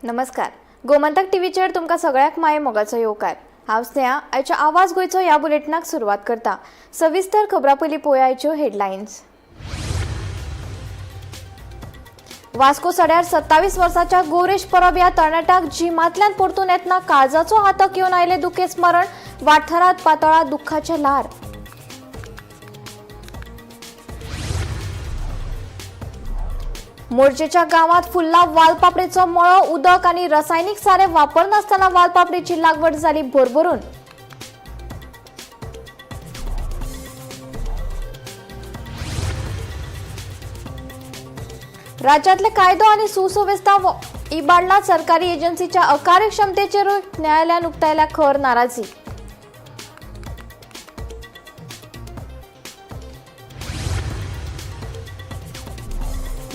नमस्कार. गोमंतक टीव्हीचेर तुमकां सगळ्याक माये मोगाचो येवकार. हांव स्नेहा. आयच्या आवाज गोंयचो ह्या बुलेटिनाक सुरवात करता. सविस्तर खबरां पयलीं पळोवया आयच्यो हेडलायन्स. वास्को सड्यार 27 वर्साच्या गौरेश परब ह्या तरणाट्याक जिमांतल्यान परतून येतना काळजाचो आतक येवन आयले दुखे स्मरण. वाठारांत पातळा दुख्खाचे ल्हार. मोर्जेच्या गावात फुल्ला वालपापडेचो मळो. उदक आनी रासायनिक सारे वापरनासतना वालपापडेची लागवड जाली भरभरून. राज्यातले कायदो आनी सुसुवेवस्था इबाडला. सरकारी एजन्सीच्या अकार्यक्षमतेचेर न्यायालयान उक्तायल्या खर नाराजी.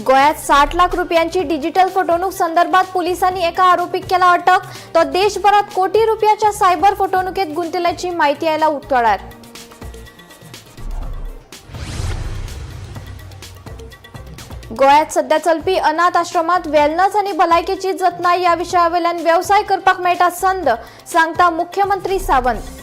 गोयात 60 लाख रुपयांची डिजिटल फटवणूक संदर्भात पोलिसांनी एका आरोपीक केला अटक. तो देशभरात कोटी रुपयाच्या सायबर फटवणुकीत गुंतल्याची माहिती आयला उक्ताडार. गोयात सध्या चलपी अनाथ आश्रमात वेलनस आनी भलायकेची जतनाय ह्या विशयावेल्यान व्यवसाय करपाक मेळटा संद, सांगता मुख्यमंत्री सावंत.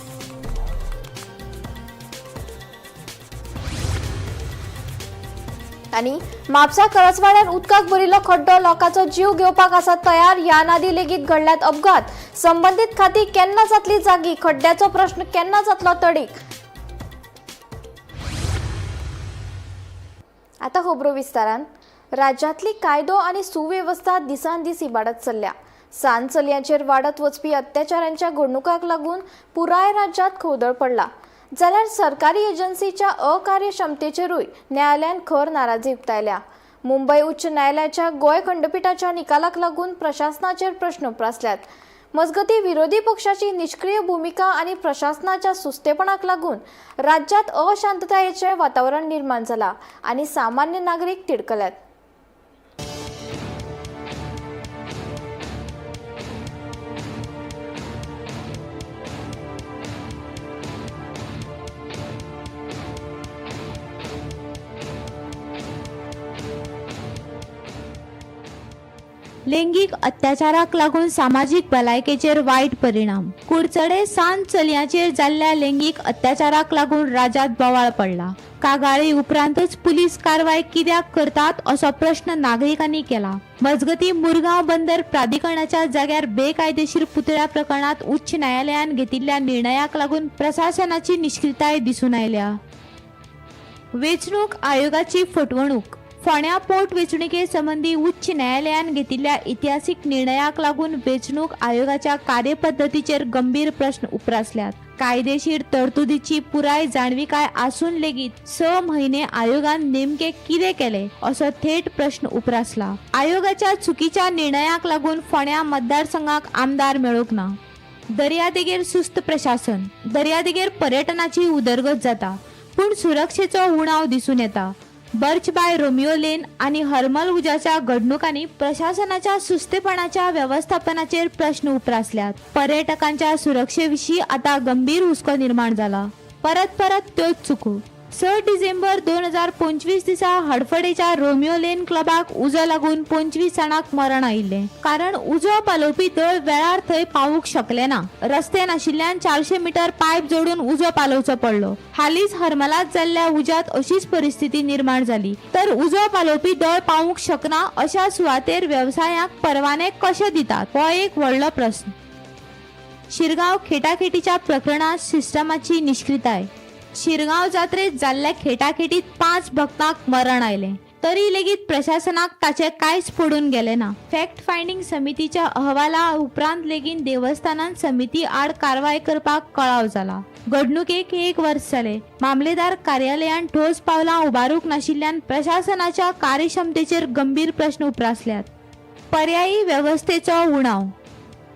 आनी म्हापसा कळसवाड्यार उदकाक भरिल्लो खड्डो लोकांचो जीव घेवपाक आसा तयार. ह्या नादी लेगीत घडल्यात अपघात. संबंधीत खाती केन्ना जातली जागी. खड्ड्याचो प्रश्न केन्ना जातलो तडीक. आता खबरो विस्तारान. राज्यांतली कायदो आनी सुवेवस्था दिसान दीस इबाडत चल्ल्या. सान चलयांचेर वाडत वचपी अत्याचारांच्या घडणुकांक लागून पुराय राज्यांत खवदळ पडला. जाल्यार सरकारी एजन्सीच्या अकार्यक्षमतेचेरूय न्यायालयान खर नाराजी उक्तायल्या. मुंबय उच्च न्यायालयाच्या गोंय खंडपीठाच्या निकालाक लागून प्रशासनाचेर प्रश्न उप्रासल्यात. मजगती विरोधी पक्षाची निष्क्रिय भूमिका आनी प्रशासनाच्या सुस्तेपणाक लागून राज्यांत अशांततायेचें वातावरण निर्माण जाला आनी सामान्य नागरीक तिडकल्यात. लैंगिक अत्याचाराक लागून सामाजिक भलायकेचेर वायट परिणाम. कुडचडे सान चलयांचेर जाल्ल्या लैंगिक अत्याचाराक लागून राज्यांत बोवाळ पडला. कागाळी उपरांतच पुलीस कारवाय कित्याक करतात असो प्रश्न नागरिकांनी केला. मजगती मुरगांव बंदर प्राधिकरणाच्या जाग्यार बेकायदेशीर पुतळ्या प्रकरणात उच्च न्यायालयान घेतिल्ल्या निर्णयाक लागून प्रशासनाची निष्क्रियताय दिसून आयल्या. वेंचणूक आयोगाची फटवणूक. फोंड्या पोट वेंचणुके संबंधी उच्च न्यायालयान घेतिल्ल्या इतिहासीक निर्णयाक लागून वेंचणूक आयोगाच्या कार्यपद्दतीचेर गंभीर प्रश्न उप्रासल्यात. कायदेशीर तरतुदीची पुराय जाणविकाय आसून लेगीत 6 म्हयने आयोगान नेमके कितें केले असो थेट प्रश्न उप्रासला. आयोगाच्या चुकीच्या निर्णयाक लागून फोंड्या मतदारसंघाक आमदार मेळूंक ना. दर्यादेगेर सुस्त प्रशासन. दर्यादेगेर पर्यटनाची उदरगत जाता पूण सुरक्षेचो उणाव दिसून येता. बर्च बाय रोमियो लेन आणि हरमल उजाच्या घडणुकांनी प्रशासनाच्या सुस्तेपणाच्या व्यवस्थापनाचेर प्रश्न उप्रासल्यात. पर्यटकांच्या सुरक्षेविशीं आता गंभीर हुस्को निर्माण जाला. परत त्योच चुको. 6 डिसेंबर 2025 दिसा हडफडेच्या रोमियो लेन क्लबाक उजो लागून 25 जाणांक मरण आयिल्लें. कारण उजो पालोवपी दळ वेळार थंय पावूंक शकले ना. रस्ते नाशिल्ल्यान 400 मीटर पायप जोडून उजो पालोवचो पडलो. हालींच हरमलात जाल्ल्या उज्यात अशीच परिस्थिती निर्माण जाली तर उजो पालोवपी दळ पावूंक शकना अशा सुवातेर वेवसायाक परवाने कशे दितात हो एक व्हडलो प्रस्न. शिरगांव खेटाखेटीच्या प्रकरणात सिस्टमाची निष्क्रियताय. शिरगांव जात्रेत जाल्ल्या खेटाखेटीत 5 भक्तांक मरण आयलें तरी लेगीत प्रशासनाक ताचे कांयच पडून गेले ना. फॅक्ट फायंडिंग समितीच्या अहवाला उपरांत लेगीत देवस्थानान समिती आड कारवाय करपाक कळाव जाला. घडणुकेक 1 वर्स जाले. मामलेदार कार्यालयान ठोस पावलां उबारूंक नाशिल्ल्यान प्रशासनाच्या कार्यक्षमतेचेर गंभीर प्रश्न उप्रासल्यात. पर्यायी व्यवस्थेचो उणाव.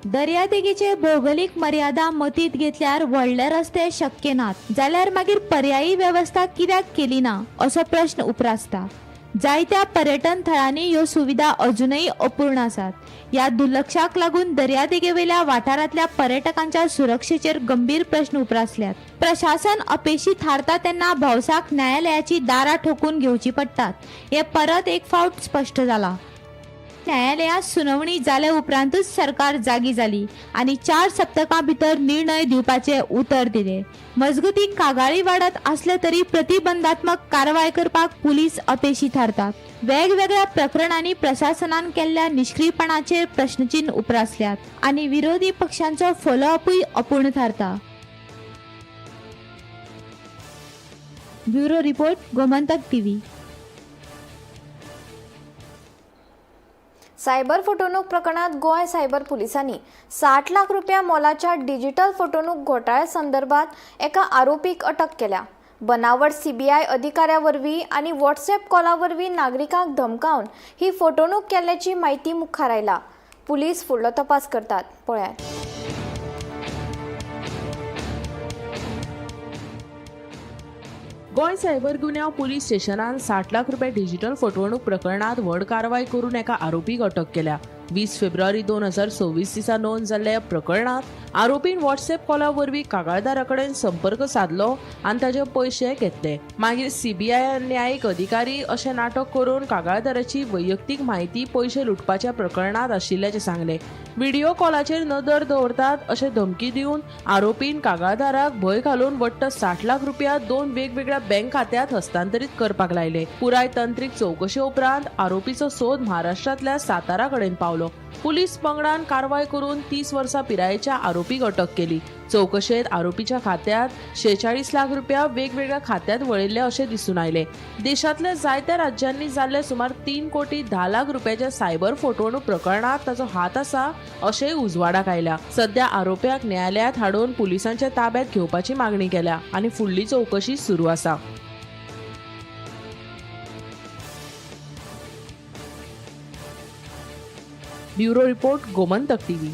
दर्यादेगेचे भौगोलिक मर्यादा मतींत घेतल्यार व्हडले रस्ते शक्य नात जाल्यार मागीर पर्यायी व्यवस्था कित्याक केली ना असो प्रश्न उप्रासता. जायत्या पर्यटन थळांनी ह्यो सुविधा अजूनही अपूर्ण आसात. ह्या दुर्लक्षाक लागून दर्यादेगेवेल्या वाठारांतल्या पर्यटकांच्या सुरक्षेचेर गंभीर प्रश्न उप्रासल्यात. प्रशासन अपेशी थारता तेन्ना भौसाक न्यायालयाची दारां ठोकून घेवची पडटात. हे परत एक फावट स्पश्ट जाला. न्यायालयात सुनावणी जाल्या उपरांतच सरकार जागी जाली आणि 4 सप्तकां भितर निर्णय दिवपाचे उतर दिले. मजगतीं कागाळी वाडत आसले तरी प्रतिबंधात्मक कारवाय करपाक पुलीस अपेशी थारतात. वेगवेगळ्या प्रकरणांनी प्रशासनान केल्ल्या निष्क्रियपणाचेर प्रश्नचिन्ह उप्रासल्यात आणि विरोधी पक्षांचो फॉलोअपय अपूर्ण थारता. Bureau report, Gomantak TV. Cyber फटवणूक प्रकरणात गोय सायबर पोलिसांनी 60 लाख रुपया मोलाच्या डिजिटल फटवणूक घोटाळ्या संदर्भात एका आरोपीक अटक केल्या. बनावट सीबीआय अधिकाऱ्यावरवी आणि व्हॉट्सॲप कॉलावरवी नागरिकांक धमकावन ही फटवणूक केल्याची माहिती मुखार आयला. पुलीस फुडलो तपास करतात. पळयात. गोय सायबर गुन्यांव पुलीस स्टेशनान 60 लाख रुपये डिजिटल फटवणूक प्रकरणात व्हड कारवाय करून एका आरोपीक अटक केल्या. 20 फेब्रुवारी 2024 दिसा नोंद जाल्ल्या प्रकरणात आरोपीन व्हॉट्सॲप कॉला वरवीं कागाळदारा कडेन संपर्क साधलो आनी ताचे पयशे घेतले. मागीर सीबीआय न्यायिक अधिकारी अशें नाटक करून कागाळदाराची वैयक्तीक म्हायती पयशे लुटपाच्या प्रकरणात आशिल्ल्याचे सांगले. व्हिडिओ कॉलाचेर नदर दवरतात अशें धमकी दिवन आरोपीन कागाळदाराक भंय घालून वट्ट 60 लाख रुपया 2 वेगवेगळ्या बँक खात्यांत हस्तांतरीत करपाक लायले. पुराय तंत्रीक चौकशे उपरांत आरोपीचो सोद महाराष्ट्रांतल्या सातारा कडेन पावलो. पुलीस पंगडान कारवाय करून 30 वर्सां पिरायेच्या आरोपीक अटक केली. चौकशेत आरोपीच्या खात्यांत 46 लाख रुपया वेगवेगळ्या खात्यांत वळयल्ले अशें दिसून आयले. देशांतल्या जायत्या राज्यांनी जाल्ले सुमार 3 कोटी 10 लाख रुपयाच्या सायबर फटवणूक प्रकरणात ताचो हात आसा अशेंय उजवाडाक आयल्या. सध्या आरोप्याक न्यायालयांत हाडून पुलिसांच्या ताब्यांत घेवपाची मागणी केल्या आनी फुडली चौकशी सुरू आसा. Bureau report, Gomantak TV.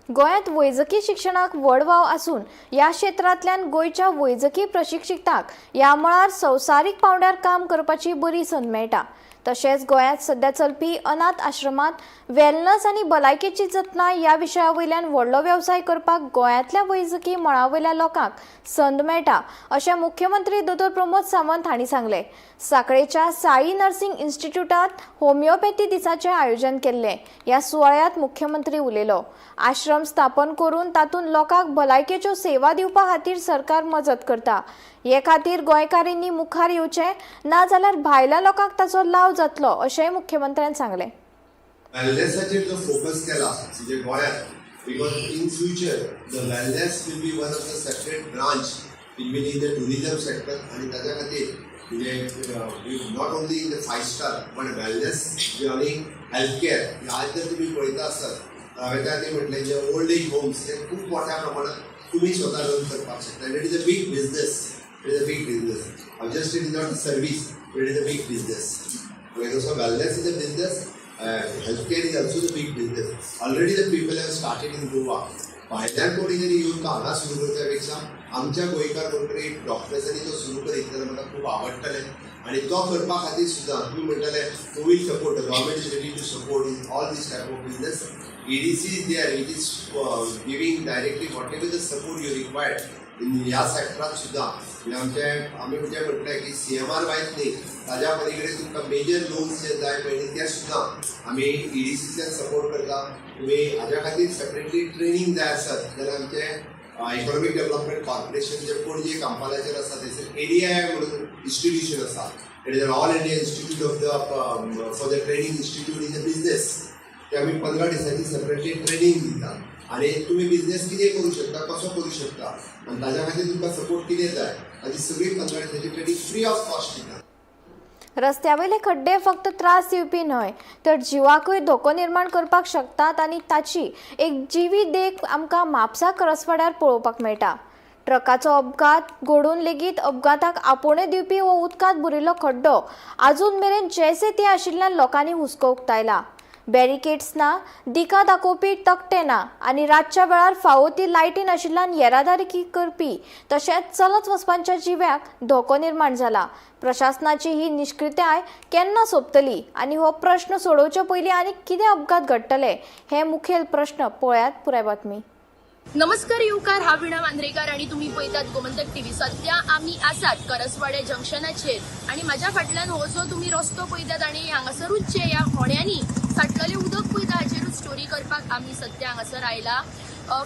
गोंयांत वैजकी शिक्षणाक व्हड वाव आसून ह्या क्षेत्रांतल्यान गोंयच्या वैजकी प्रशिक्षितांक ह्या मळार संवसारीक पांवड्यार काम करपाची बरी संद मेळटा. तशेंच गोंयांत सध्या चलपी अनाथ आश्रमांत वेलनस आनी भलायकेची जतनाय ह्या विशया वयल्यान व्हडलो वेवसाय करपाक गोंयांतल्या वैजकी मळावयल्या लोकांक संद मेळटा अशें मुख्यमंत्री दोतोर प्रमोद सावंत हांणी सांगलें. सांखळेच्या साई नर्सिंग इन्स्टिट्यूटांत होमिओपॅथी दिसाचें आयोजन केल्लें. ह्या सुवाळ्यांत मुख्यमंत्री उलयलो. आश्रम स्थापन करून तातूंत लोकांक भलायकेच्यो सेवा दिवपा खातीर सरकार मजत करता. हे खातीर गोंयकारांनी मुखार येवचें, ना जाल्यार भायल्या लोकांक ताचो लाव जातलो अशेंय मुख्यमंत्र्यान सांगलें. वेलनेसाचेर जो फोकस केला म्हणजे गोंयांत, because in future the wellness will be one of the separate branch in the tourism sector आणि ताच्या खातीर म्हणजे not only in the 5 star पण वेलनेस आणि हेल्थ केअर आज जर तुम्ही पळयता आसत हांवें त्या खातीर म्हटलें जे ओल्ड एज होम्स हे खूब मोठ्या प्रमाणात तुम्ही स्वता रन करपाक शकता. It is a big business. It is a big business. Obviously, it is not a service, but it is a big business. Because wellness is a business, healthcare is also the big business. Already the people have started in Goa. भायल्यान कोणी जरी येऊन तो हांगा सुरू करच्यापेक्षा आमच्या गोंयकार कोण तरी डॉक्टर्सांनी तो सुरू करीत जाल्यार म्हाका खूब आवडटलें. आनी तो करपा खातीर सुद्दां तुमी म्हणटले who will support, the government is ready to support in all these type of business. EDC is there, it is giving directly whatever the support you required. ह्या सेक्टरात सुद्धा आम्ही म्हणजे म्हटलंय की CMR वायज न्ही, ताज्या पलीकडे तुमकां मेजर लोन्स जे जाय पळय ते सुद्धा आम्ही EDCतल्यान सपोर्ट करता. तुम्ही हाज्या खातीर सेपरेटली ट्रेनिंग जाय आसत जाल्यार आमचे इकॉनॉमिक डेव्हलपमेंट कॉर्पोरेशन जे पणजे कांपालाचेर आसा थंयसर ADI म्हणून इन्स्टिट्यूशन आसा. It is an all India institute of the for the training institute is a business. ते आम्ही 15 दिसांची सेपरेटली ट्रेनिंग दिता आणि तुम्ही बिझनेस कितें करू शकता, कसो करू शकता आणि ताज्या खातीर तुमकां सपोर्ट कितें जाय हाची सगळी 15 दिसांची ट्रेनिंग फ्री ऑफ कॉस्ट दिता. रस्त्यावयले खड्डे फक्त त्रास दिवपी न्हय तर जिवाकूय धोको निर्माण करपाक शकतात आनी ताची एक जिवी देख आमकां म्हापसा करसवाड्यार पळोवपाक मेळटा. ट्रकाचो अपघात घडून लेगीत अपघाताक आपोवणे दिवपी हो उदकांत बुरिल्लो खड्डो आजून मेरेन जैसे ते आशिल्ल्यान लोकांनी हुस्को उक्तायला. बॅरिकेड्स ना, दिका दाखोवपी तकटे ना आनी रातच्या वेळार फावो ती लायटी नाशिल्ल्यान येरादारी करपी तशेंच चलत वचपांच्या जिव्याक धोको निर्माण जाला. प्रशासनाची ही निष्क्रियताय केन्ना सोंपतली आनी हो प्रश्न सोडोवचे पयलीं आनी कितें अपघात घडटले हे मुखेल प्रश्न. पळयात पुराय बातमी. नमस्कार येवकार, हांव विणा मांद्रेकार आणि तुम्ही पळयतात गोमंतक टीव्ही. सध्या आमी आसात करसवाडे जंक्शनाचेर आणि माझ्या फाटल्यान हो जो तुम्ही रस्तो पळयतात आणि हांगासरूच जे ह्या होण्यानी साठलेले उदक पळयता हाचेरूच स्टोरी करपाक आमी सध्या हांगासर आयला.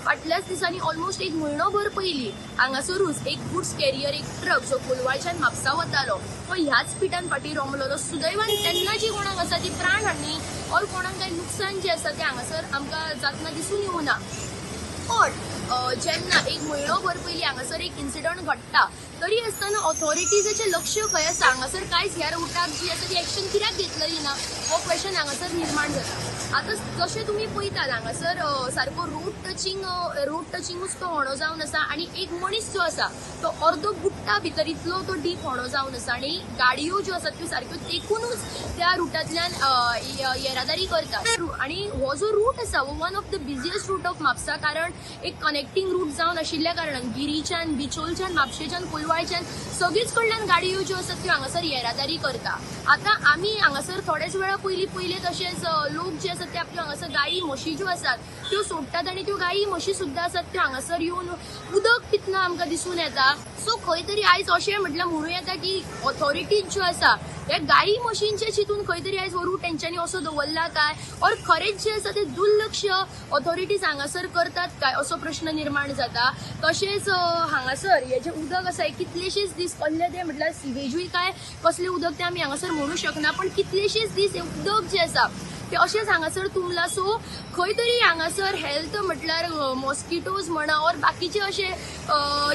फाटल्याच दिसांनी ऑलमोस्ट एक म्हयनोभर पयलीं हांगासरूच एक गुड्स कॅरियर, एक ट्रक जो कोलवाळच्यान म्हापसा वतालो तो ह्याच पिटान फाटीं रोमलो. सुदैवान तेन्ना जी कोणाक आसा ती प्राण हाडली ऑर कोणाक काय नुकसान जे आसा ते हांगासर आमकां जातना दिसून येवना. पण जेन्ना एक म्हयनोभर पयलीं हांगासर एक इन्सिडंट घडटा तरी आसतना ऑथॉरिटीजाचें लक्ष खंय आसा, हांगासर कांयच ह्या रुटाक जी आसा ती एक्शन कित्याक घेतलेली ना हो क्वेश्चन हांगासर निर्माण जाता. आतां जशें तुमी पळयतात हांगासर सारको रोड टचिंगूच तो होणो जावन आसा आणि एक मनीस जो आसा तो अर्दो बुट्टा भितर इतलो तो डीप होणो जावन आसा आणि गाडयो ज्यो आसात त्यो सारक्यो तेकूनच त्या रुटांतल्यान येरादारी करतात. आणि हो जो रूट आसा हो one of the busiest route of Mapusa, कारण एक कनेक्टिंग रूट जावन आशिल्ल्या कारणान गिरीच्यान, बिचोलच्यान, म्हापशेच्यान, कोलवाळच्यान सगळीच कडल्यान गाडयो ज्यो आसात त्यो हांगासर येरादारी करता. आतां आमी हांगासर थोड्याच वेळा पयले तशेंच लोक जे आसात ते आपल्यो हांगासर गायी म्हशी ज्यो आसात त्यो सोडटात आणि त्यो गायी म्हशी सुद्दां आसात त्यो हांगासर येवन उदक पितना आमकां दिसून येता. सो खंय तरी आयज अशें म्हटल्यार म्हणूं येता की ऑथॉरिटीज ज्यो आसा ह्या गायी म्हशींचे चिंतून खंय तरी आयज हो रूट तेंच्यांनी असो दवरला काय और खरेंच जे आसा ते दुर्लक्ष ऑथॉरिटीज हांगासर करतात काय असो प्रश्न निर्माण जाता. तशेंच हांगासर हे जे उदक आसा कितलेशेच दीस कसले ते म्हटल्यार सिवेजूय काय कसले उदक ते आमी हांगासर म्हणू शकना, पण कितलेशेच दीस हे उदक जे आसा ते अशेंच हांगासर तुंबला. सो खंय तरी हांगासर हेल्थ म्हटल्यार मॉस्किटोज म्हणा और बाकीचे अशे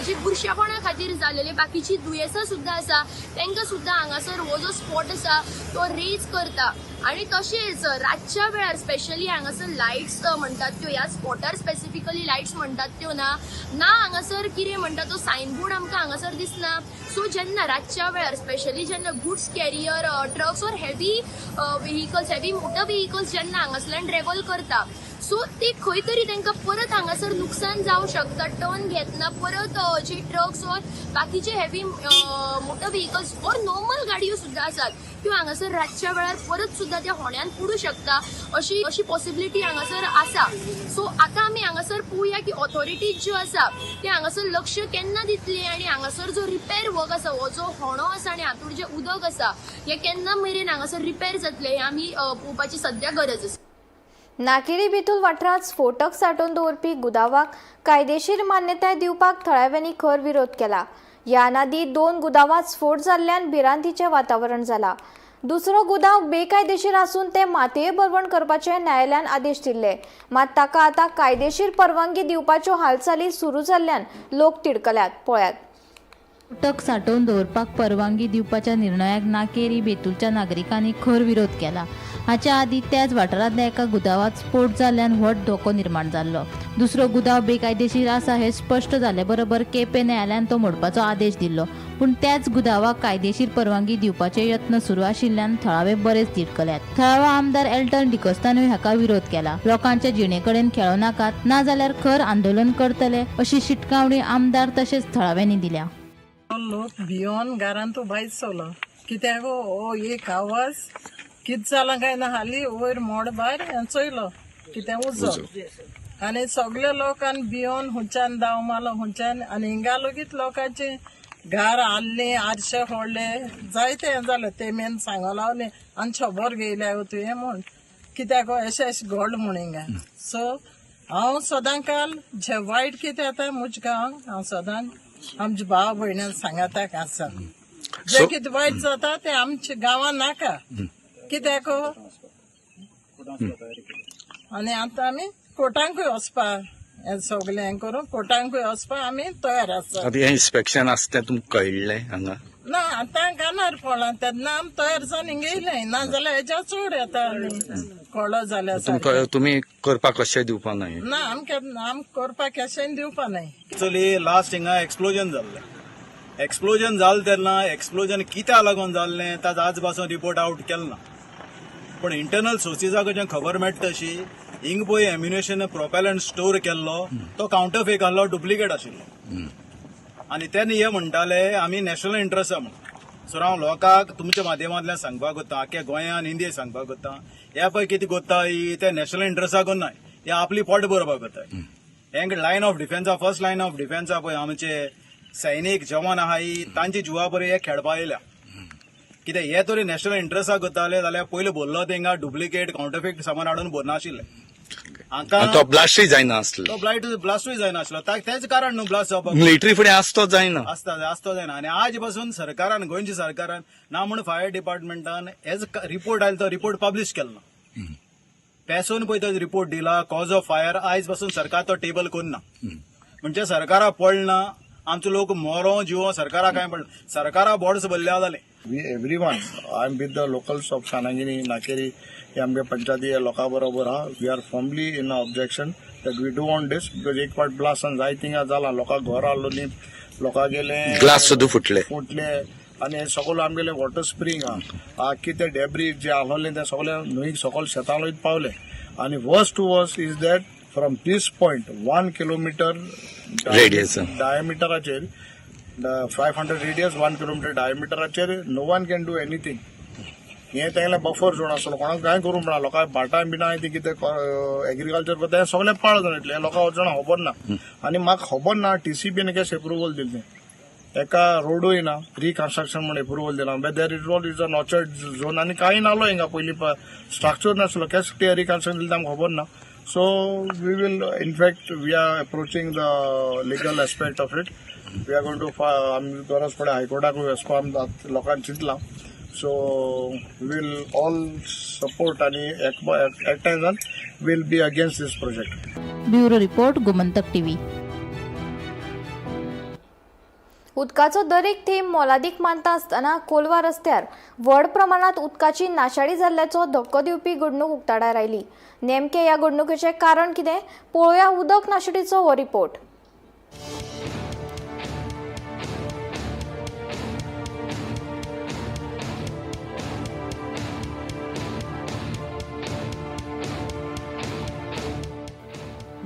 जे बुरशेपणा खातीर जालेले बाकीची दुयेंसां सुद्दां आसा तांकां सुद्दां हांगासर हो जो स्पॉट आसा तो रेज करता. आणि तशेंच रातच्या वेळार स्पेशली हांगासर लायट्स म्हणटात त्यो ह्या स्पॉटार स्पेसिफिकली लायट्स म्हणटात त्यो ना हांगासर कितें म्हणटा तो सायनबोर्ड आमकां हांगासर दिसना. सो जेन्ना रातच्या वेळार स्पेशली जेन्ना गुड्स कॅरियर ट्रक्स और हेवी व्हेहिकल्स, हेवी मोटर व्हेहिकल्स जेन्ना हांगासरल्यान ट्रॅव्हल करता सो ते खंय तरी तांकां परत हांगासर नुकसान जावं शकता. टर्न घेतना परत जे ट्रक्स और बाकीचे हेवी मोटर व्हेहिकल्स और नॉर्मल गाडयो सुद्दां आसात त्यो हांगासर रातच्या वेळार परत सुद्दां त्या होण्यान पडूं शकता अशी पॉसिबिलिटी हांगासर आसा. सो आतां आमी हांगासर पळोवया की ऑथॉरिटीज ज्यो आसा ते हांगासर लक्ष केन्ना दितले आणि हांगासर जो रिपेर वर्क आसा हो जो होणो आसा आणि हातूंत जे उदक आसा हे केन्ना मेरेन हांगासर रिपेर जातले हे आमी पळोवपाची सध्या गरज आसा. नाकेरी बेतूल वाठारात स्फोटक सांठोवन दवरपी गुदावाक कायदेशीर मान्यताय दिवपाक थळाव्यांनी खर विरोध केला. ह्या नादी 2 गुदावांत स्फोट जाल्ल्यान भिरांतीचें वातावरण जाला. दुसरो गुदाव बेकायदेशीर आसून ते मातये भरवण करपाचे न्यायालयान आदेश दिल्ले. मात ताका आतां कायदेशीर परवानगी दिवपाच्यो हालचाली सुरू जाल्ल्यान लोक तिडकल्यात. पळयात. स्फोटक सांठोवन दवरपाक परवानगी दिवपाच्या निर्णयाक नाकेरी बेतूलच्या नागरिकांनी खर विरोध केला. हाच्या आदी त्याच वाठारांतल्या एका गुदावांत स्फोट जाल्ल्यान व्हड धोको निर्माण जाल्लो. दुसरो गुदाव बेकायदेशीर आसा हे स्पश्ट जाले बरोबर केपें न्यायालयान तो मोडपाचो आदेश दिल्लो. पूण त्याच गुदावाक कायदेशीर परवानगी दिवपाचे यत्न सुरू आशिल्ल्यान थळावे बरेच तिडकल्यात. थळावा आमदार एल्टन डिकोस्तानूय हाका विरोध केला. लोकांच्या जिणे कडेन खेळो नाकात, ना जाल्यार खर आंदोलन करतले अशी शिटकावणी आमदार तशेंच थळाव्यांनी दिल्या. लोक भियोन घरांतू भायर सरलो कित्याक हो एक आवाज कित जाला काय ना हाली वयर मोड भायर चोयलो कित्याक उजो आनी सगळे लोकांनी भियोन हुंच्यान दाव मारलो हुंच्यान आनी हिंगा लोगीत लोकांचे घर हाडले आरशे फोडले जायते हें जालें. ते मेन सांगो लागले आनी खबर घेयल्या तुवें म्हूण कित्याक अशें घोड म्हूण हिंगा. सो हांव सदां काल जे वायट कितें जाता म्हज्या गांवांक हांव सदां आमच्या भाव भयण्यान सांगाताक आसा. जे कितें वायट जाता ते आमच्या गांवांत नाका कित्याक आनी आतां आमी कोर्टांकूय वचपा हें सगलें हें करून कोर्टांकूय वचपा आमी तयार आसा. इन्स्पेक्शन आसता तें तुमकां कळ्ळें हांगा? ना आतां कानार पडला तेन्ना आमी तयार जावन हिंगा येयलें ना जाल्यार हेज्या चड येता आनी कळ्ळो जाल्यार तुमी करपाक कशें दिवपा न्हय ना आम करपाक केशें दिवपा न्हय. एक्चुअली लास्ट हिंगा एक्सप्लोजन जाल्लें. एक्सप्लोजन जालें तेन्ना एक्सप्लोजन कित्याक लागून जाल्लें ताचो आज पासून रिपोर्ट आउट केलो ना. पूण इंटरनल सोर्सिसा कडच्यान खबर मेळटा तशी हिंग पळय एम्युनेशन प्रोपेलंट स्टोर केल्लो तो काउंटरफेक आहलो, डुप्लिकेट आशिल्लो. आनी तेन्ना हे म्हणटाले आमी नॅशनल इंट्रस्ट आसा म्हणून. सो हांव लोकांक तुमच्या माध्यमांतल्यान सांगपाक वता आख्या गोंयान हिंदी सांगपाक वता हे पळय कितें कोत्ता ही ते नॅशनल इंट्रस्टाक न्हय, हे आपली पोट भरपाक कोत्ताय. हेंक लायन ऑफ डिफेन्सा फर्स्ट लायन ऑफ डिफेन्सा पळय आमचे सैनीक जवान आहा ही तांची जुवा बरी हे खेळपा येयल्या कित्याक हे तरी नॅशनल इंट्रस्टाक करताले जाल्यार पयलीं बोल्लो तेंका डुप्लिकेट काउंटरफीट सामान हाडून भरनाशिल्ले हांकां तो ब्लास्टूय जायना आसलो तो ब्लास्टूय जायनासलो तेच कारण न्हू ब्लास्ट जावपाक मिलिटरी फुडें आसतो जायना आसतो जायना आनी आज पासून सरकारान गोंयच्या सरकारान ना म्हण फायर डिपार्टमेंटान एज रिपोर्ट आयला तो रिपोर्ट पब्लीश केलो ना पेसून पळय तो रिपोर्ट दिला कॉज ऑफ फायर आयज पासून सरकार तो टेबल करना म्हणजे सरकारा पडना आमचो लोक मोरो जिवो सरकारा काय पडना सरकारा बोर्ड्स भरल्या जाले everyone, I'm with the locals of Sanangini, Nakeri, आमगे पंचायती लोकां बरोबर हा. We are formally in objection that we do on this because एक पार्ट ब्लास्ट जाय थिंगा जाला लोकां घर आलो न्ही लोकां गेले ग्लास सुद्धा फुटले आनी हे सगळो आमगेले वॉटर स्प्रिंग हा आख्खी ते डेब्रीज जे आहलोले ते सगळे न्हंयक सकयल शेतां वयत पावले आनी worst to worst is that from this point 1 kilometre radius डायमिटराचेर 500 रेडियस 1 किलोमीटर डायमिटराचेर no one can do anything हे तेंगले बफर झोन आसलो कोणाक कांय करूंक मेळना लोकां भाटां बिटां ती कितें एग्रीकल्चर करता हें सगळें पाळ जावन येतलें लोकांक अजून खबर ना आनी म्हाका खबर ना TCPन केस एप्रुवल दिलें एका रोडूय ना रिकन्स्ट्रक्शन म्हणून एप्रुवल दिला whether it was is a notched zone आनी कांय नालो हिंगा पयलीं स्ट्रक्चर नासलो केस रिकन्स्ट्रक्शन दिलें आमकां खबर ना so we will in fact we are approaching the legal aspect of it we are going to आमी गरज पडे हायकोर्टाकूय वचपा लोकांनी चिंतलां So we'll all support and at times we'll be against this project. Bureau report Gomantak TV. उदकाचो दर एक थेंब मोलादीक मानता आसतना कोलवा रस्त्यार व्हड प्रमाणात उदकाची नाशाडी जाल्ल्याचो धक्को दिवपी घडणूक उक्ताडार आयली. नेमके ह्या घडणुकेचें कारण कितें पळोवया उदक नाशाडीचो हो रिपोर्ट.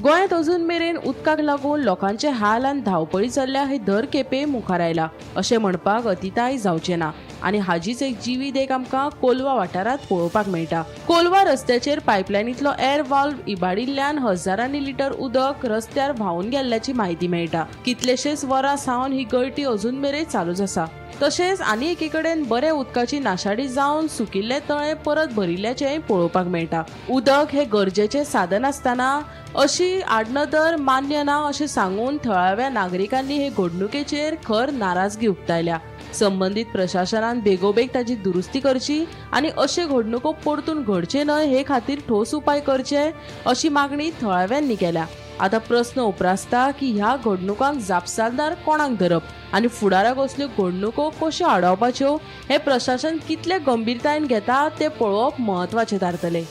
गोंयांत अजून मेरेन उदकाक लागून लोकांचे हाल आनी धांवपळी चल्ल्या हे दर खेपे मुखार आयला अशें म्हणपाक अतिताय जावचें ना आनी हाजीच एक जिवी देख आमकां कोलवा वाठारांत पळोवपाक मेळटा. कोलवा रस्त्याचेर पायपलायनींतलो एअर वाल्व इबाडिल्ल्यान हजारांनी लिटर उदक रस्त्यार व्हांवून गेल्ल्याची म्हायती मेळटा. कितलेशेच वरां सावन ही गळती अजून मेरेन चालूच आसा. तशेंच आनी एके कडेन बरे उदकाची नाशाडी जावन सुकिल्ले तळे परत भरिल्ल्याचेंय पळोवपाक मेळटा. उदक हे गरजेचें साधन आसतना अशी आडनदर मान्य ना अशें सांगून थळाव्या नागरिकांनी हे घडणुकेचेर खर नाराजगी उक्तायल्या. संबंधीत प्रशासनान बेगोबेग ताची दुरुस्ती करची आनी अशे घडणुको परतून घडचे न्हय हे खातीर ठोस उपाय करचे अशी मागणी थळाव्यांनी केल्या. आता प्रश्न उपरासता की ह्या घडणुकांक जापसालदार कोणाक धरप आनी फुडाराक असल्यो घडणुको कश्यो आडावपाच्यो हे प्रशासन कितले गंभीरतायेन घेता ते पळोवप म्हत्वाचें थारतलें.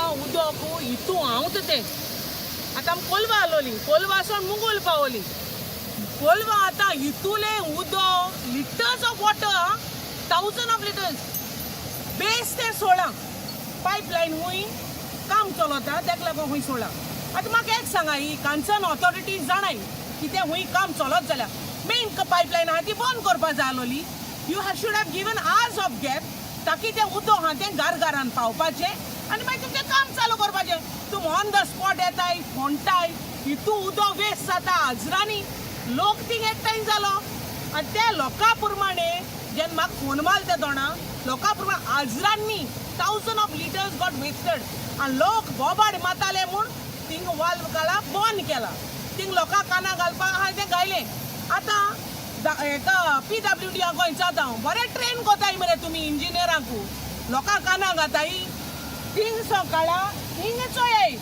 उदक हितू हांव ते आतां आमी कोलवा आलोली कोलवासून मुगोल पावली कोलवा आतां हितूले उदक litres of water 1000 of litres base ते सोडा पायपलायन हूंय काम चलता तेका लागून हूंय सोडा. आतां म्हाका एक सांगा ही कन्सर्न ऑथॉरिटीज जाणाय की ते हूंय काम चलत जाल्यार मेन पायपलायन आहा ती बंद करपा जाय आलोली. You should have given hours of gap ताकी ते उदक आहा तें घरान पावपाचें आनी मागीर तुमचें काम चालू करपाचें. तुम ऑन द स्पॉट येताय फोंडटाय हितू उदक वेस्ट जाता हजरांनी लोक थिंग एकठांय जालो आनी त्या लोकां प्रमाणे जेन्ना म्हाका फोन मारले ते दोणा लोकां प्रमाणे हजरांनी 1000 ऑफ लिटर्स गॉट वेस्टेड आनी लोक बोबाड माताले म्हूण थिंग वाल्व काळा बंद केला. थिंग लोकां काना घालपाक आहा तें घायलें. आतां हेका PWD गोंय जाता बरें ट्रेन कोताय मरे तुमी इंजिनियरांकू लोकां काना घाताय थिंग सकाळा हिंग चोय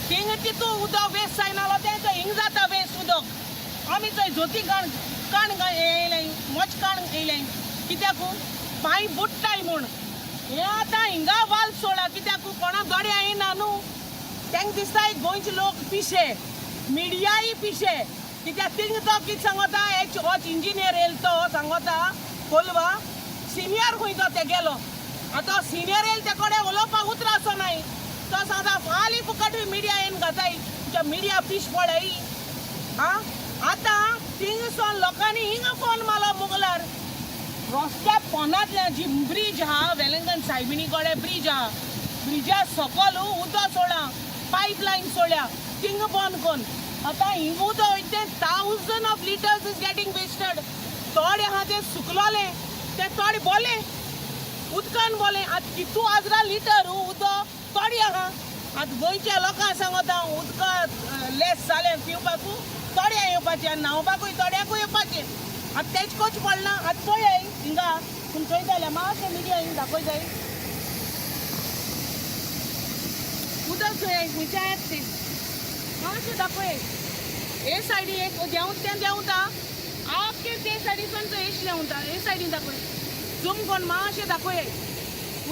हिंग तितू उदक वेस्ट जायनालो तें हिंग जाता वेस्ट उदक आमी थंय जोती काण येयलें मोच काण येयलें कित्याक पांय बुडटाय म्हूण हें आतां हिंगा वाल सोडा कित्याक कोणा दोड्या येना न्हू तेंक दिसता गोंयचे लोक पिशे मिडियाय पिशे कित्याक थिंग तो कितें सांगता होच इंजिनियर येयलो तो सांगता कोलवा सिनियर खंय तो ते गेलो आतां सिनियर येयलो ते कडेन उलोवपाक उतर आसो नाय तो सांगता फाली फुकट मिडिया येवन घाताय तुमच्या मिडिया पिश पडय आं आतां थिंगसून लोकांनी हिंगा फोन मारलो मुगलार रस्त्या पोंदांतल्यान जी ब्रीज आहा वेलंगन सायबिणी कडेन ब्रीज आहा ब्रिजा सकल उदक सोडा पायपलायन सोडल्या थिंग बंद कोन आतां हिंग उदक वयता 1000 of litres is getting wasted थोडे आहा ते सुकलोले ते थोडे बोले उदकान बोले आतां कितू 1000 लिटर उदक थोडी आहा आतां गोंयच्या लोकांक सांगता उदक लेस जालें पिवपाकू थोडे येवपाचें आनी न्हांवपाकूय थोड्याकूय येवपाचें आतां तेच कोच पडना आतां पळय हिंगा तुमी चोयताले मातशें मिडिया हिंग दाखय जाय उदक चोय खंयच्या येत ते मातशें दाखय हे सायडीन एक देंवता तें देंवता आख्खे ते सायडीच्यान चोयश देंवता हे सायडीन दाखय झूम कोन मातशें दाखय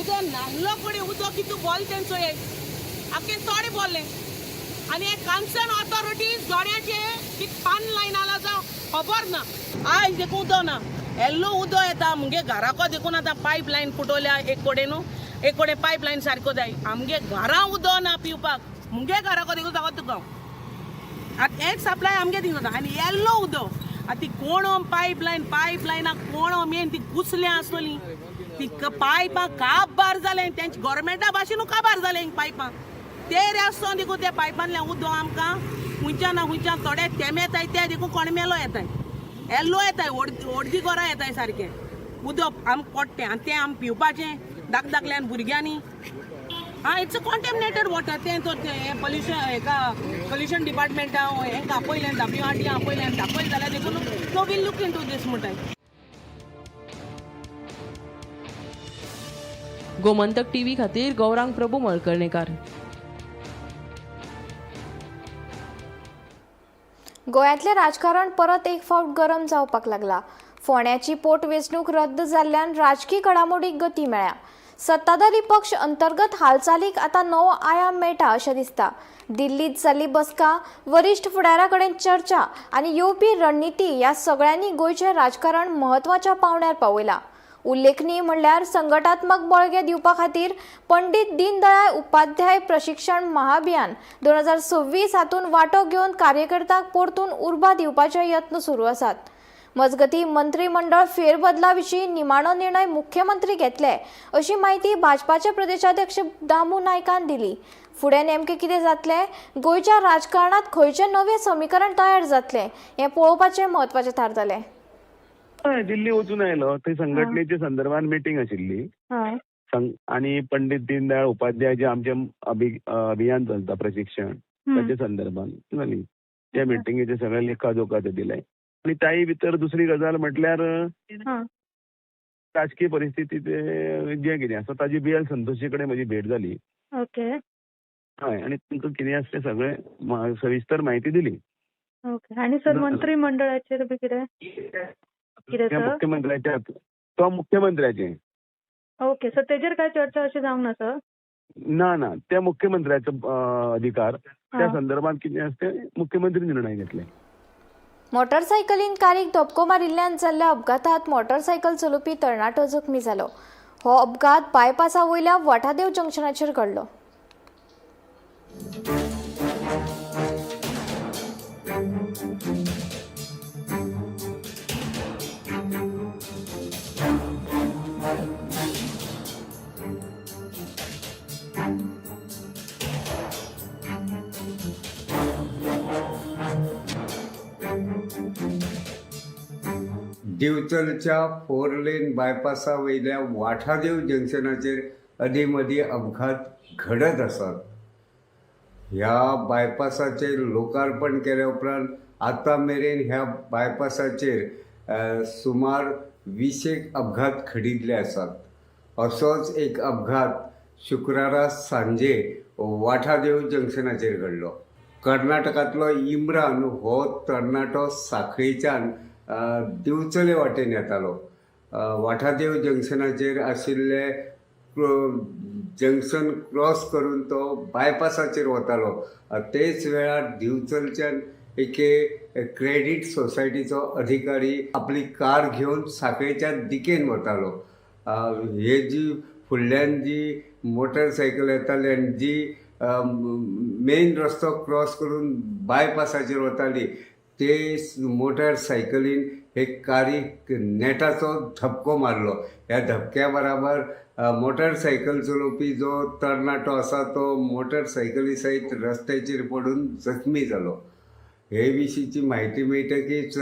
उदक नाल्लो कडेन उदक कितू बोल तें चोय आख्खे थोडे बोल्ले आनी हे कन्सर्न ऑथॉरिटीज गोड्याचे कित पान लायन आला जावं खबर ना आयज देखून उदक ना येल्लो उदक येता मुगे घराको देखून आतां पायप लायन फुटोवल्या एक कडेन पायप लायन सारको जाय आमगे घरा उदक ना पिवपाक मुगे घराको देखून सांगता तुका आतां एक सप्लाय आमगे थिंग आनी येल्लो उदक आतां ती कोण पायप लायनाक कोण मेन ती कुसल्या आसतली ती पायपां काबार जालें तेंचे गोरमेंटा भाशेनूच काबार जालें पायपां ते आसतो देखून त्या पायपांतल्यान उदक आमकां खुंयच्यान ना खुंयच्यान थोडे थेंब येताय ते देखून कोणमेलो येताय येल्लो येताय अर्दी घरां येताय सारकें उदक आमकां पडटें आनी तें आमी पिवपाचें धाकल्यान भुरग्यांनी हां इट्स अ कॉन्टेमिनेटेड वॉटर तें तर हें पोल्युशन डिपार्टमेंटा हें आपयलें WRT आपयलें दाखयलें जाल्यार देखून तो वील लूक इनटू दीस म्हणटाय गोमंतक टीव्ही खातीर गौरांग प्रभू मळकर्णेकार. गोंयांतलें राजकारण परत एक फावट गरम जावपाक लागला. फोंड्याची पोटवेंचणूक रद्द जाल्ल्यान राजकीय घडामोडीक गती मेळ्ळ्या. सत्ताधारी पक्ष अंतर्गत हालचालीक आतां नवो आयाम मेळटा अशें दिसता. दिल्लीत जाल्ली बसका, वरिश्ठ फुडाऱ्या कडेन चर्चा आनी येवपी रणनिती ह्या सगळ्यांनी गोंयचें राजकारण म्हत्वाच्या पावंड्यार पावयलां. उल्लेखनीय म्हणल्यार संघटात्मक बळगे दिवपा खातीर पंडीत दीनदयाळ उपाध्याय प्रशिक्षण महाअभियान 2026 हातूंत वांटो घेवन कार्यकर्त्यांक परतून उर्बा दिवपाचे यत्न सुरू आसात. मजगती मंत्रिमंडळ फेरबदला विशीं निमाणो निर्णय मुख्यमंत्री घेतले अशी माहिती भाजपाचे प्रदेशाध्यक्ष दामू नायकान दिली. फुडें नेमकें कितें जातलें, गोंयच्या राजकारणांत खंयचें नवें समीकरण तयार जातलें हें पळोवपाचें म्हत्वाचें थारतलें. दिल्ली वचून आयलो थंय संघटनेच्या संदर्भान मिटींग आशिल्ली आणि पंडित दीनदयाळ उपाध्याय जे आमचे अभियान चलता प्रशिक्षण ताच्या संदर्भान जाली. त्या मिटिंगेचे सगळे लेखाजोखा ते दिले आणि ताई भितर दुसरी गजाल म्हटल्यार राजकीय परिस्थिती जे कितें आसा ताजी BL संतोशी कडेन म्हजी भेट जाली. हय आणि तांकां कितें आसा तें सगळें सविस्तर म्हायती दिली. आणि सर मंत्रिमंडळाचेर बी कितें मुख्यमंत्र्याचे ओके सर तेजेर काय चर्चा अशी जावंक ना सर. ना त्या मुख्यमंत्र्याचो अधिकार त्या संदर्भात कितें आसा तें मुख्यमंत्री निर्णय घेतले. मोटरसायकलीन कारयेक धपको मारिल्ल्यान जाल्ल्या अपघातांत मोटरसायकल चलोवपी तरणाटो जखमी जालो. हो अपघात बायपासा वयल्या वाठादेव जंक्शनाचेर घडलो. दिवचलच्या 4 लेन बायपासा वयल्या वाठादेव जंक्शनाचेर अदी मदीं अपघात घडत आसात. ह्या बायपासाचेर लोकार्पण केल्या उपरांत आतां मेरेन ह्या बायपासाचेर सुमार 20 अपघात घडिल्ले आसात. असोच एक अपघात शुक्रारा सांजे वाठादेव जंक्शनाचेर घडलो. कर्नाटकांतलो इम्रान हो तरणाटो सांखळीच्यान दिवचले वाटेन येतालो. वाठादेव जंक्शनाचेर आशिल्ले जंक्शन क्रॉस करून तो बायपासाचेर वतालो. तेच वेळार दिवचलच्यान एके क्रेडीट सोसायटीचो अधिकारी आपली कार घेवन सांखळेच्या दिकेन वतालो. हे जी फुडल्यान जी मोटरसायकल येताली आनी जी मेन रस्तो क्रॉस करून बायपासाचेर वताली ते मोटरसायकलीन हे कारी नेटाचो धपको मारलो. ह्या धपक्या बराबर मोटरसायकल चलोवपी जो तरणाटो आसा तो मोटरसायकली सयत रस्त्याचेर पडून जखमी जालो. हे विशींची म्हायती मेळटकीच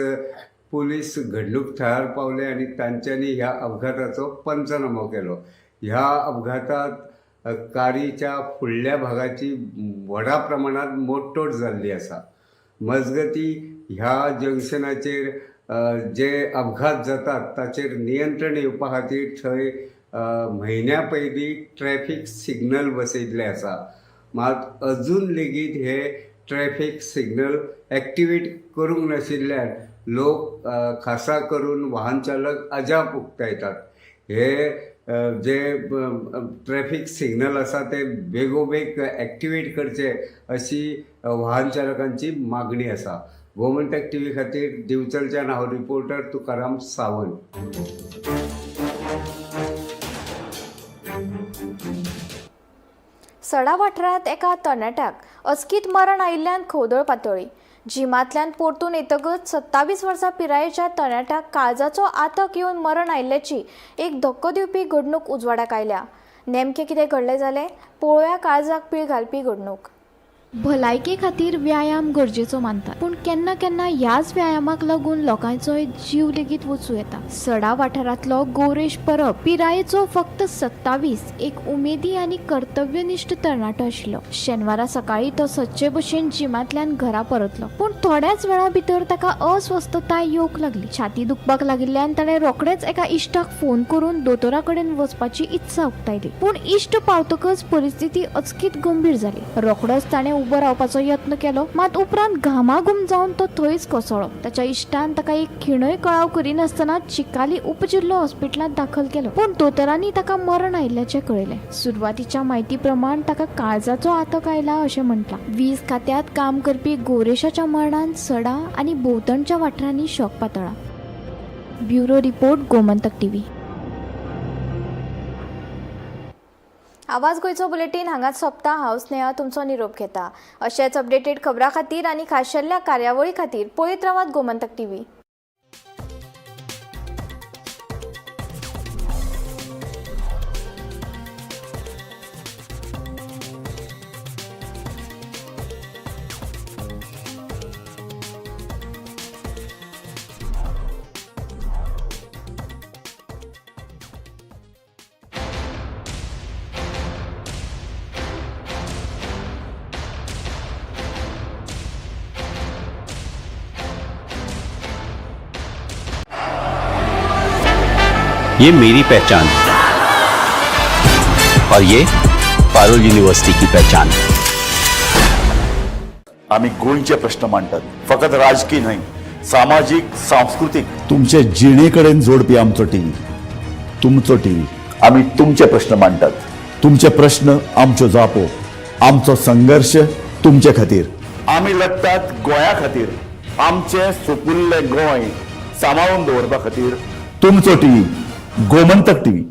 पुलीस घडणूक थळार पावले आनी तांच्यांनी ह्या अपघाताचो पंचनामो केलो. ह्या अपघातात कारीच्या फुडल्या भागाची व्हडा प्रमाणात मोडतोड जाल्ली आसा. मजगती ह्या जंक्शनाचेर जे अपघात जातात ताचेर नियंत्रण येवपा खातीर थंय म्हयन्या पयलीं ट्रॅफिक सिग्नल बसयल्ले आसा. मात अजून लेगीत हे ट्रॅफिक सिग्नल एक्टिवेट करूंक नाशिल्ल्यान लोक खासा करून वाहन चालक अजाप उक्तायतात. हे जे ट्रॅफिक सिग्नल आसा ते बेगोबेग एक्टिवेट करचे अशी वाहन चालकांची मागणी आसा. गोमंतक टीव्ही खातीर दिवचलच्यान हांव रिपोर्टर तुकाराम सावंत. सडा वाठारांत एका तरणाट्याक अचकीत मरण आयिल्ल्यान खवदळ पातळी. जिमांतल्यान परतून येतकच 27 वर्सां पिरायेच्या तरणाट्याक काळजाचो आतक येवन मरण आयिल्ल्याची एक धक्को दिवपी घडणूक उजवाडाक आयल्या. नेमकें कितें घडलें जालें पळोवया काळजाक पीळ घालपी घडणूक. भलायके खातीर व्यायाम गरजेचो मानतात, पूण केन्ना केन्ना ह्याच व्यायामाक लागून लोकांचोय जीव लेगीत वचूं येता. सडा वाठारांतलो गौरेश परब पिरायेचो फक्त 27 एक उमेदी आनी कर्तव्यनिश्ठ तरणाटो आशिल्लो. शेनवारा सकाळी तो सच्चे भशेन जिमांतल्यान घरा परतलो, पूण थोड्याच वेळा भितर ताका अस्वस्थताय येवंक लागली. छाती दुखपाक लागिल्ल्यान ताणें रोखडेच एका इश्टाक फोन करून दोतोरा कडेन वचपाची इत्सा उक्तायली. पूण इश्ट पावतकच परिस्थिती अचकीत गंभीर जाली. रोखडोच ताणें उबो रावपाचो यत्न केलो, मात उपरांत घामाघूम जावन तो थंयच कोसळ्ळो. ताच्या इश्टान ताका एक खिणय कळाव करिनासतना चिकाली उपजिल्लो हॉस्पिटलांत दाखल केलो, पूण दोतोरांनी ताका मरण आयिल्ल्याचें कळयलें. सुरवातीच्या म्हायती प्रमाण ताका काळजाचो आतक आयला अशें म्हटलां. वीज खात्यांत काम करपी गौरेशाच्या मरणान सडा आनी भोंवतणच्या वाठारांनी शॉक पातळ्ळा. Bureau report Gomantak TV. आवाज गोंयचो बुलेटीन हांगाच सोंपता. हांव स्नेहा तुमचो निरोप घेता. अशेच अपडेटेड खबरां खातीर आनी खाशेल्ल्या कार्यावळी खातीर पळयत रावात गोमंतक टीव्ही. ये मेरी पहचान और ये पारुल यूनिवर्सिटी की पहचान. आम्ही गोंयचे प्रश्न मांडतात, फकत राजकीय न्हय, सामाजिक सांस्कृतिक. तुमचे जिणेकडेन जोडपी आमचो टीव्ही, तुमचो टीव्ही. आम्ही तुमचे प्रश्न मांडतात, तुमचे प्रश्न आमच्यो जापो, आमचो संघर्ष तुमचे खातीर. आम्ही लढतात गोंया खातीर, आमचे सुपुल्ले गोंय सांबाळून दवरपा खातीर. तुमचो टीव्ही गोमंतक टीव्ही.